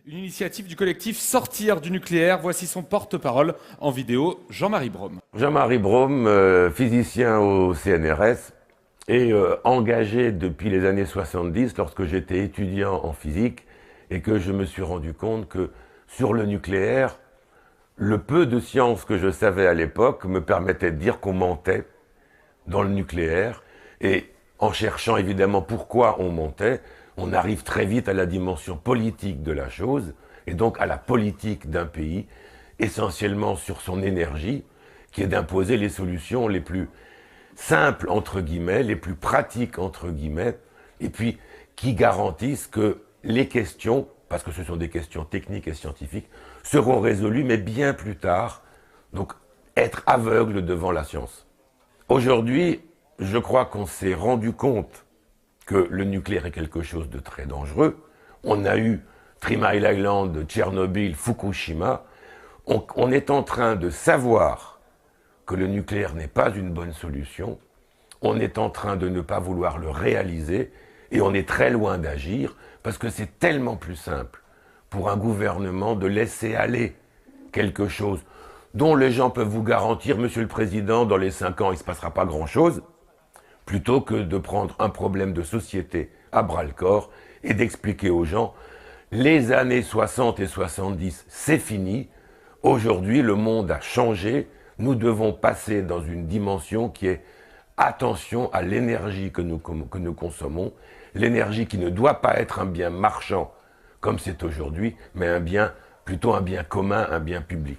Une initiative du collectif Sortir du nucléaire. Voici son porte-parole en vidéo, Jean-Marie Brome. Jean-Marie Brome, physicien au CNRS, et engagé depuis les années 70 lorsque j'étais étudiant en physique et que je me suis rendu compte que sur le nucléaire, le peu de science que je savais à l'époque me permettait de dire qu'on mentait dans le nucléaire. Et en cherchant évidemment pourquoi on mentait, on arrive très vite à la dimension politique de la chose, et donc à la politique d'un pays, essentiellement sur son énergie, qui est d'imposer les solutions les plus simples, entre guillemets, les plus pratiques, entre guillemets, et puis qui garantissent que les questions, parce que ce sont des questions techniques et scientifiques, seront résolues, mais bien plus tard. Donc, être aveugle devant la science. Aujourd'hui, je crois qu'on s'est rendu compte que le nucléaire est quelque chose de très dangereux. On a eu Three Mile Island, Tchernobyl, Fukushima. On est en train de savoir que le nucléaire n'est pas une bonne solution. On est en train de ne pas vouloir le réaliser et on est très loin d'agir parce que c'est tellement plus simple pour un gouvernement de laisser aller quelque chose dont les gens peuvent vous garantir, Monsieur le Président, dans les 5 ans, il ne se passera pas grand-chose, plutôt que de prendre un problème de société à bras-le-corps et d'expliquer aux gens, les années 60 et 70, c'est fini, aujourd'hui le monde a changé, nous devons passer dans une dimension qui est attention à l'énergie que nous consommons, l'énergie qui ne doit pas être un bien marchand comme c'est aujourd'hui, mais plutôt un bien commun, un bien public.